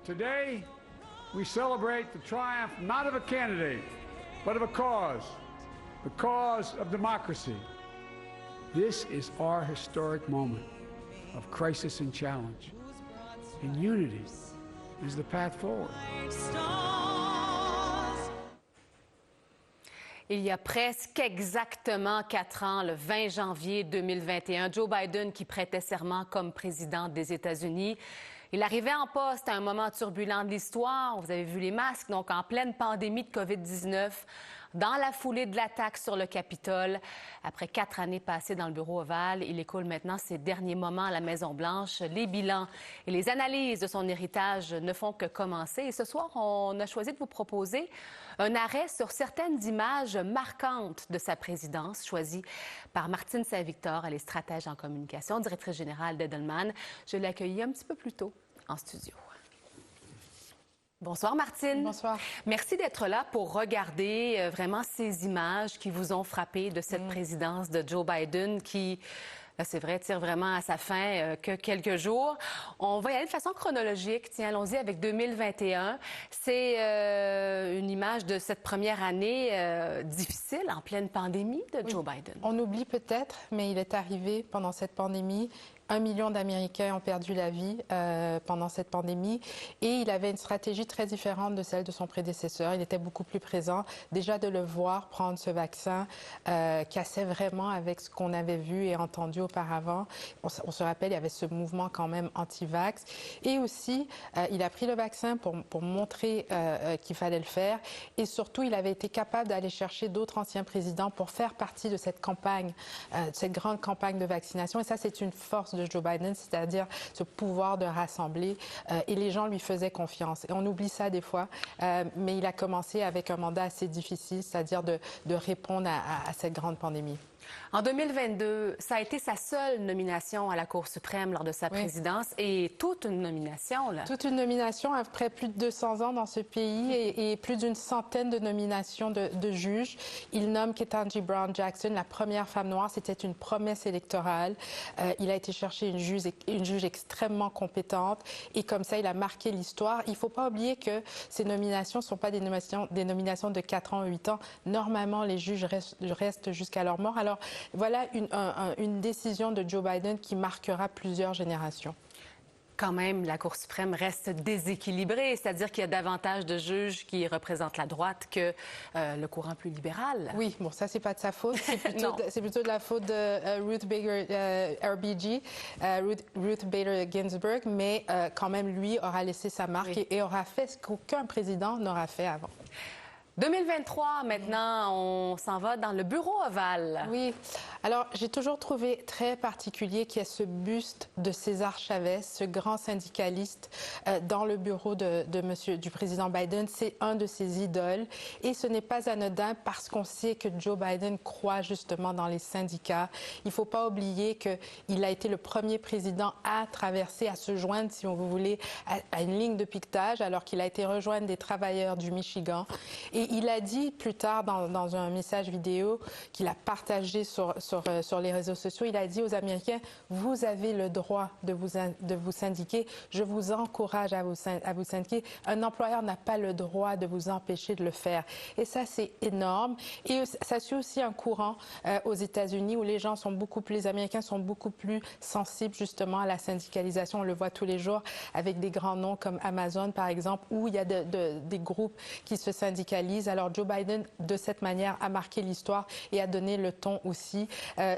Today, we celebrate the triumph not of a candidate, but of a cause, the cause of democracy. This is our historic moment of crisis and challenge. And unity is the path forward. Il y a presque exactement 4 ans, le 20 janvier 2021, Joe Biden, qui prêtait serment comme président des États-Unis, il arrivait en poste à un moment turbulent de l'histoire. Vous avez vu les masques, donc en pleine pandémie de COVID-19, dans la foulée de l'attaque sur le Capitole. Après 4 années passées dans le bureau ovale, il écoule maintenant ses derniers moments à la Maison-Blanche. Les bilans et les analyses de son héritage ne font que commencer. Et ce soir, on a choisi de vous proposer un arrêt sur certaines images marquantes de sa présidence, choisies par Martine Saint-Victor. Elle est stratège en communication, directrice générale d'Edelman. Je l'ai accueillie un petit peu plus tôt en studio. Bonsoir Martine. Bonsoir. Merci d'être là pour regarder vraiment ces images qui vous ont frappé de cette présidence de Joe Biden qui, c'est vrai, tire vraiment à sa fin que quelques jours. On va y aller de façon chronologique. Tiens, allons-y avec 2021. C'est une image de cette première année difficile en pleine pandémie de Joe Biden. On oublie peut-être, mais il est arrivé pendant cette pandémie. 1 million d'Américains ont perdu la vie pendant cette pandémie et il avait une stratégie très différente de celle de son prédécesseur. Il était beaucoup plus présent. Déjà de le voir prendre ce vaccin cassait vraiment avec ce qu'on avait vu et entendu auparavant. On se rappelle, il y avait ce mouvement quand même anti-vax. Et aussi, il a pris le vaccin pour montrer qu'il fallait le faire. Et surtout, il avait été capable d'aller chercher d'autres anciens présidents pour faire partie de cette campagne, cette grande campagne de vaccination. Et ça, c'est une force de Joe Biden, c'est-à-dire ce pouvoir de rassembler et les gens lui faisaient confiance. Et on oublie ça des fois, mais il a commencé avec un mandat assez difficile, c'est-à-dire de répondre à cette grande pandémie. En 2022, ça a été sa seule nomination à la Cour suprême lors de sa présidence et toute une nomination, là. Toute une nomination après plus de 200 ans dans ce pays et plus d'une centaine de nominations de juges. Il nomme Ketanji Brown Jackson, la première femme noire. C'était une promesse électorale. Il a été chercher une juge extrêmement compétente et comme ça, il a marqué l'histoire. Il ne faut pas oublier que ces nominations ne sont pas des nominations de 4 ans ou 8 ans. Normalement, les juges restent jusqu'à leur mort. Alors, voilà une décision de Joe Biden qui marquera plusieurs générations. Quand même, la Cour suprême reste déséquilibrée, c'est-à-dire qu'il y a davantage de juges qui représentent la droite que le courant plus libéral. Oui, bon, ça, c'est pas de sa faute. C'est plutôt de la faute de Ruth Bader Ginsburg, mais quand même, lui aura laissé sa marque et aura fait ce qu'aucun président n'aura fait avant. 2023, maintenant, on s'en va dans le bureau ovale. Oui. Alors, j'ai toujours trouvé très particulier qu'il y ait ce buste de César Chavez, ce grand syndicaliste, dans le bureau du président Biden. C'est un de ses idoles. Et ce n'est pas anodin parce qu'on sait que Joe Biden croit justement dans les syndicats. Il ne faut pas oublier qu'il a été le premier président à traverser, à se joindre, si vous voulez, à une ligne de piquetage, alors qu'il a été rejoindre des travailleurs du Michigan. Et il a dit plus tard dans un message vidéo qu'il a partagé sur les réseaux sociaux, il a dit aux Américains, vous avez le droit de vous syndiquer, je vous encourage à vous syndiquer. Un employeur n'a pas le droit de vous empêcher de le faire. Et ça, c'est énorme. Et ça suit aussi un courant aux États-Unis où les Américains sont beaucoup plus sensibles justement à la syndicalisation. On le voit tous les jours avec des grands noms comme Amazon, par exemple, où il y a des groupes qui se syndicalisent. Alors Joe Biden, de cette manière, a marqué l'histoire et a donné le ton aussi.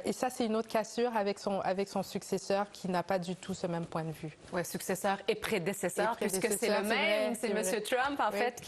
Et ça, c'est une autre cassure avec son successeur qui n'a pas du tout ce même point de vue. Oui, successeur et prédécesseur, puisque c'est le même, c'est M. Trump, en fait,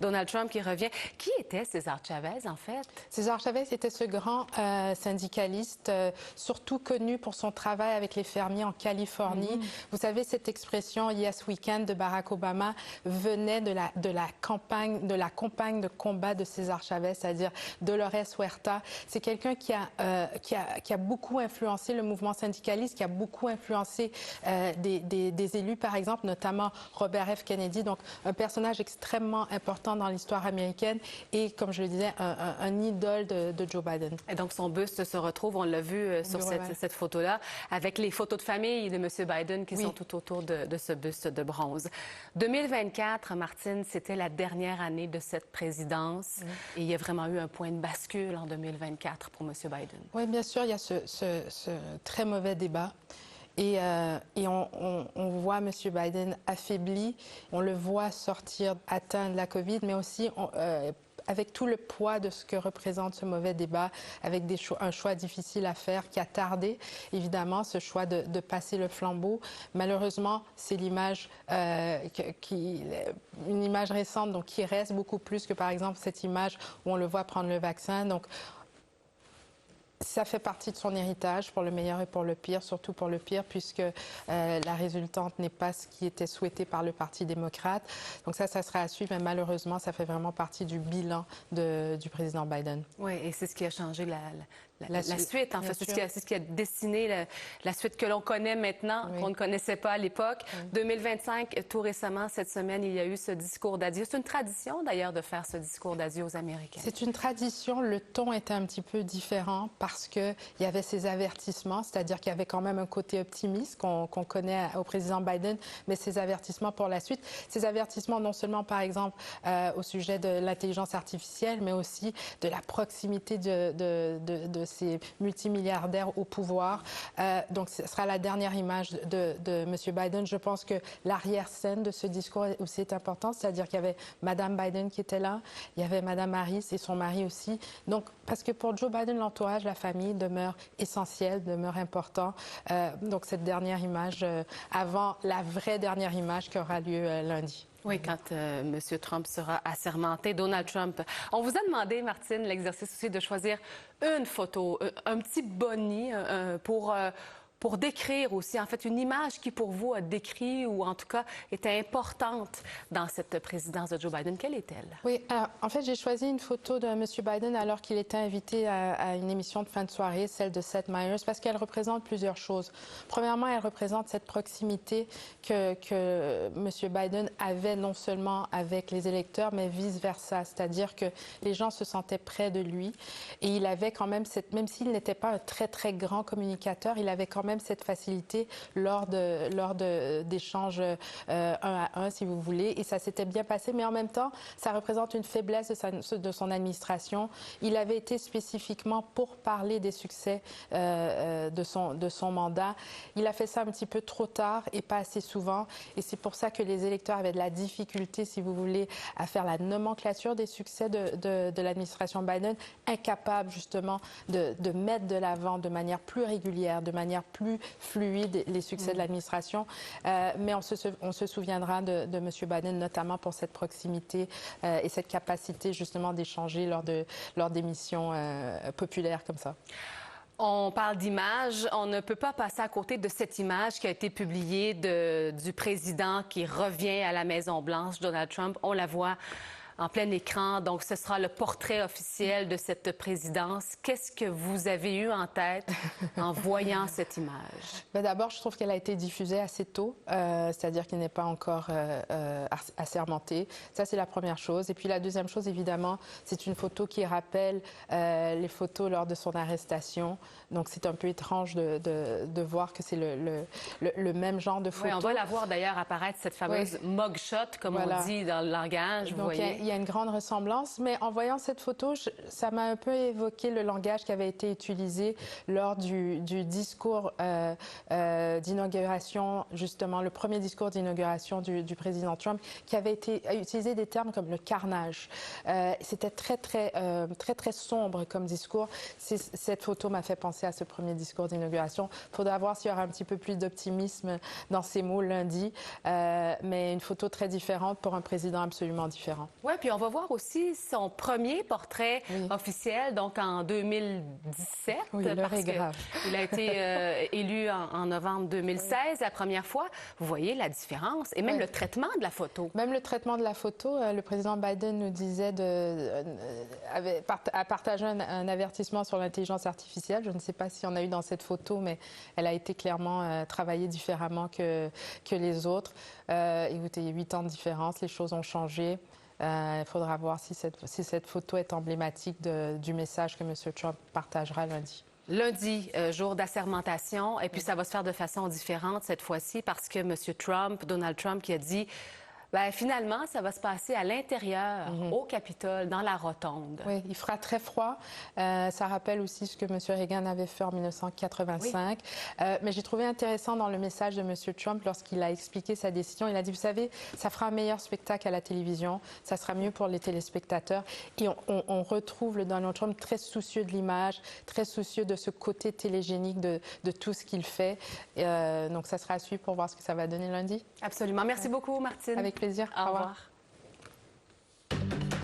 Donald Trump qui revient. Qui était César Chavez, en fait? César Chavez était ce grand syndicaliste, surtout connu pour son travail avec les fermiers en Californie. Vous savez, cette expression « Yes, we can » de Barack Obama venait de la campagne compagne de combat de César Chavez, c'est-à-dire Dolores Huerta. C'est quelqu'un qui a beaucoup influencé le mouvement syndicaliste, qui a beaucoup influencé des élus, par exemple, notamment Robert F. Kennedy. Donc, un personnage extrêmement important dans l'histoire américaine et, comme je le disais, un idole de Joe Biden. Et donc, son buste se retrouve, on l'a vu sur cette photo-là, avec les photos de famille de M. Biden qui sont tout autour de ce buste de bronze. 2024, Martine, c'était la dernière année de cette présidence et il y a vraiment eu un point de bascule en 2024 pour M. Biden. Oui, bien sûr, il y a ce très mauvais débat. Et on voit M. Biden affaibli, on le voit sortir atteint de la COVID, mais aussi avec tout le poids de ce que représente ce mauvais débat, avec un choix difficile à faire qui a tardé, évidemment, ce choix de passer le flambeau. Malheureusement, c'est l'image, une image récente, donc qui reste beaucoup plus que, par exemple, cette image où on le voit prendre le vaccin. Donc, ça fait partie de son héritage, pour le meilleur et pour le pire, surtout pour le pire, puisque la résultante n'est pas ce qui était souhaité par le Parti démocrate. Donc ça sera à suivre, mais malheureusement, ça fait vraiment partie du bilan du président Biden. Oui, et c'est ce qui a changé la suite, en fait. C'est ce qui a dessiné la suite que l'on connaît maintenant, qu'on ne connaissait pas à l'époque. 2025, tout récemment, cette semaine, il y a eu ce discours d'adieu. C'est une tradition, d'ailleurs, de faire ce discours d'adieu aux Américains. C'est une tradition. Le ton était un petit peu différent parce qu'il y avait ces avertissements, c'est-à-dire qu'il y avait quand même un côté optimiste qu'on connaît au président Biden, mais ces avertissements pour la suite. Ces avertissements, non seulement, par exemple, au sujet de l'intelligence artificielle, mais aussi de la proximité de ces multimilliardaires au pouvoir. Donc, ce sera la dernière image de M. Biden. Je pense que l'arrière-scène de ce discours aussi est importante, c'est-à-dire qu'il y avait Mme Biden qui était là, il y avait Mme Harris et son mari aussi. Donc, parce que pour Joe Biden, l'entourage, la famille demeure essentiel, demeure important. Donc, cette dernière image, avant la vraie dernière image qui aura lieu lundi. Oui, quand M. Trump sera assermenté, Donald Trump. On vous a demandé, Martine, l'exercice aussi de choisir une photo, un petit boni pour décrire aussi, en fait, une image qui, pour vous, a décrit ou, en tout cas, était importante dans cette présidence de Joe Biden. Quelle est-elle? Oui, alors, en fait, j'ai choisi une photo de M. Biden alors qu'il était invité à une émission de fin de soirée, celle de Seth Meyers, parce qu'elle représente plusieurs choses. Premièrement, elle représente cette proximité que M. Biden avait non seulement avec les électeurs, mais vice-versa, c'est-à-dire que les gens se sentaient près de lui et il avait quand même même s'il n'était pas un très, très grand communicateur, il avait quand même cette facilité lors d'échanges un à un, si vous voulez, et ça s'était bien passé, mais en même temps, ça représente une faiblesse de son administration. Il avait été spécifiquement pour parler des succès de son mandat. Il a fait ça un petit peu trop tard et pas assez souvent, et c'est pour ça que les électeurs avaient de la difficulté, si vous voulez, à faire la nomenclature des succès de l'administration Biden, incapable justement de mettre de l'avant de manière plus régulière, de manière plus fluide les succès de l'administration. Mais on se souviendra de M. Biden, notamment pour cette proximité et cette capacité justement d'échanger lors d'émissions populaires comme ça. On parle d'image. On ne peut pas passer à côté de cette image qui a été publiée du président qui revient à la Maison-Blanche, Donald Trump. On la voit en plein écran. Donc, ce sera le portrait officiel de cette présidence. Qu'est-ce que vous avez eu en tête en voyant cette image? D'abord, je trouve qu'elle a été diffusée assez tôt, c'est-à-dire qu'elle n'est pas encore assermentée. Ça, c'est la première chose. Et puis, la deuxième chose, évidemment, c'est une photo qui rappelle les photos lors de son arrestation. Donc, c'est un peu étrange de voir que c'est le même genre de photo. Oui, on va la voir d'ailleurs apparaître, cette fameuse mugshot, comme on dit dans le langage. Donc, vous voyez. Il y a une grande ressemblance, mais en voyant cette photo, ça m'a un peu évoqué le langage qui avait été utilisé lors du discours d'inauguration, justement, le premier discours d'inauguration du président Trump, qui avait utilisé des termes comme le carnage. C'était très sombre comme discours. Cette photo m'a fait penser à ce premier discours d'inauguration. Il faudra voir s'il y aura un petit peu plus d'optimisme dans ces mots lundi, mais une photo très différente pour un président absolument différent. Oui, 2021. Puis on va voir aussi son premier portrait officiel, donc en 2017. Oui, l'heure est grave. Il a été élu en novembre 2016, la première fois. Vous voyez la différence et même le traitement de la photo. Même le traitement de la photo, le président Biden nous disait a partagé un avertissement sur l'intelligence artificielle. Je ne sais pas si on a eu dans cette photo, mais elle a été clairement travaillée différemment que les autres. Écoutez, il y a 8 ans de différence, les choses ont changé. Il faudra voir si cette photo est emblématique du message que M. Trump partagera lundi. Lundi, jour d'assermentation, et puis ça va se faire de façon différente cette fois-ci parce que M. Trump, Donald Trump, qui a dit finalement, ça va se passer à l'intérieur, au Capitole, dans la rotonde. Oui, il fera très froid. Ça rappelle aussi ce que M. Reagan avait fait en 1985. Oui. Mais j'ai trouvé intéressant dans le message de M. Trump, lorsqu'il a expliqué sa décision, il a dit, vous savez, ça fera un meilleur spectacle à la télévision, ça sera mieux pour les téléspectateurs. Et on retrouve le Donald Trump très soucieux de l'image, très soucieux de ce côté télégénique de tout ce qu'il fait. Donc, ça sera à suivre pour voir ce que ça va donner lundi. Absolument. Merci beaucoup, Martine. Avec plaisir. Au revoir.